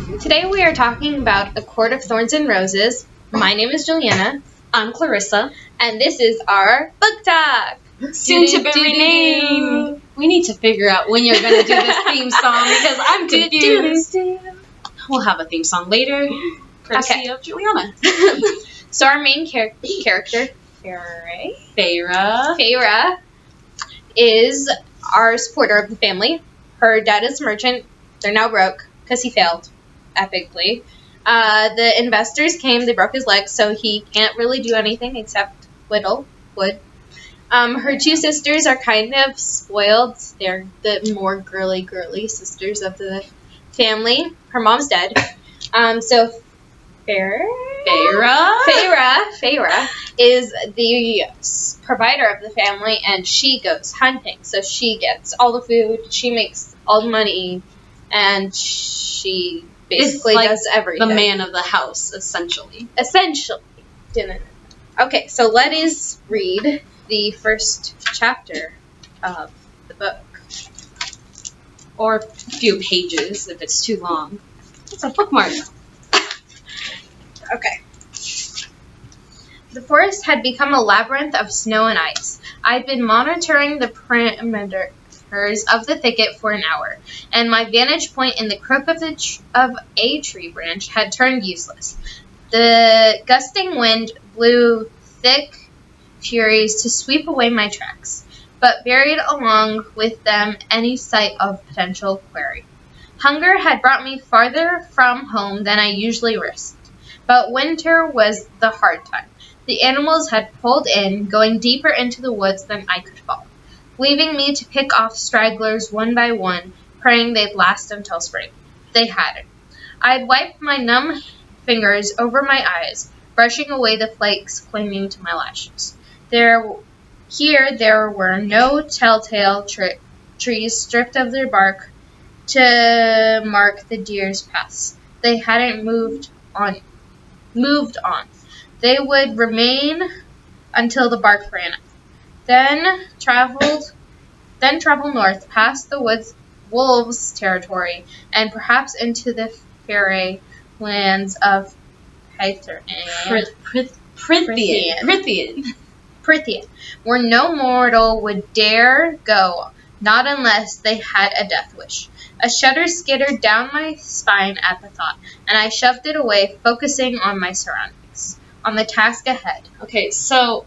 Today we are talking about A Court of Thorns and Roses. My name is Juliana. I'm Clarissa. And this is our book talk. Soon to be renamed. We need to figure out when you're going to do this theme song because I'm confused. We'll have a theme song later. Courtesy of Juliana. So our main character, Feyre, is our supporter of the family. Her dad is a merchant. They're now broke because he failed epically. The investors came, they broke his leg, so he can't really do anything except whittle wood. Her two sisters are kind of spoiled. They're the more girly sisters of the family. Her mom's dead. So Feyre is the provider of the family, and she goes hunting. So she gets all the food, she makes all the money, and she basically does everything. The man of the house, essentially. Okay, so let us read the first chapter of the book. Or a few pages if it's too long. It's a bookmark. Okay. The forest had become a labyrinth of snow and ice. I'd been monitoring the perimeters of the thicket for an hour, and my vantage point in the crook of a tree branch had turned useless. The gusting wind blew thick furies to sweep away my tracks, but buried along with them any sight of potential quarry. Hunger had brought me farther from home than I usually risked, but winter was the hard time. The animals had pulled in, going deeper into the woods than I could follow, leaving me to pick off stragglers one by one, praying they'd last until spring. They hadn't. I'd wiped my numb fingers over my eyes, brushing away the flakes clinging to my lashes. There were no telltale trees stripped of their bark to mark the deer's paths. They hadn't moved on. They would remain until the bark ran out. Then travel north past the wolves' territory and perhaps into the fairy lands of Prythian, where no mortal would dare go, not unless they had a death wish. A shudder skittered down my spine at the thought, and I shoved it away, focusing on my surroundings, on the task ahead. Okay, so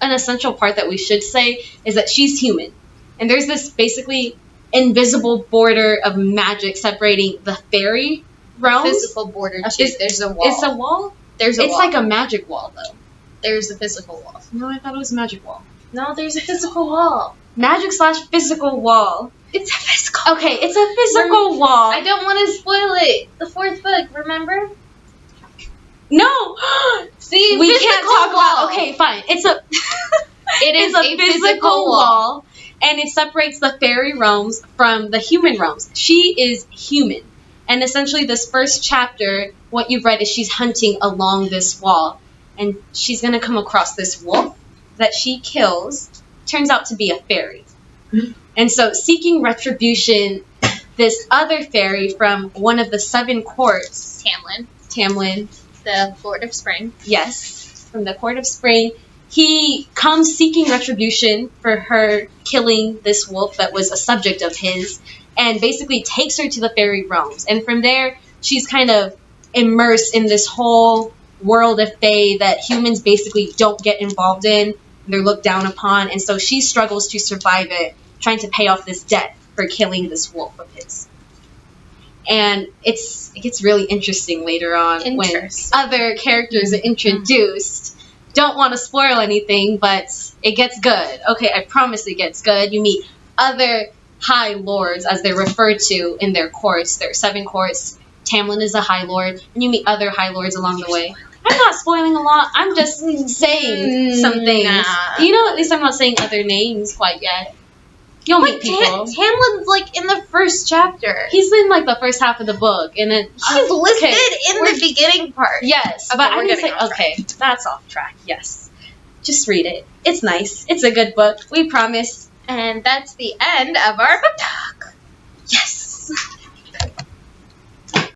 an essential part that we should say is that she's human. And there's this basically invisible border of magic separating the fairy realms. Physical border, too. There's a wall. It's a wall? There's a wall. It's like a magic wall, though. There's a physical wall. No, I thought it was a magic wall. No, there's a physical wall. Magic/physical wall. It's a physical. Okay, it's a physical wall. I don't want to spoil it. The fourth book, remember? No. See, we can't talk about. Okay, fine. It is a physical wall, and it separates the fairy realms from the human realms. She is human, and essentially, this first chapter, what you've read is she's hunting along this wall, and she's gonna come across this wolf that she kills. Turns out to be a fairy. And so, seeking retribution, this other fairy from one of the 7 courts... Tamlin. The Lord of Spring. Yes, from the Court of Spring. He comes seeking retribution for her killing this wolf that was a subject of his, and basically takes her to the fairy realms. And from there, she's kind of immersed in this whole world of fae that humans basically don't get involved in. They're looked down upon, and so she struggles to survive it, trying to pay off this debt for killing this wolf of his. And it gets really interesting later on when other characters are introduced. Don't want to spoil anything, but it gets good. Okay, I promise it gets good. You meet other high lords, as they're referred to in their courts. There are 7 courts. Tamlin is a high lord, and you meet other high lords along the way. I'm not spoiling a lot. I'm just saying some things. Nah. You know, at least I'm not saying other names quite yet. You'll meet people. Tamlin's like in the first chapter. He's in like the first half of the book, and then he's listed in the beginning part. Yes, okay, but I didn't say okay. That's off track. Yes, just read it. It's nice. It's a good book. We promise. And that's the end of our book talk.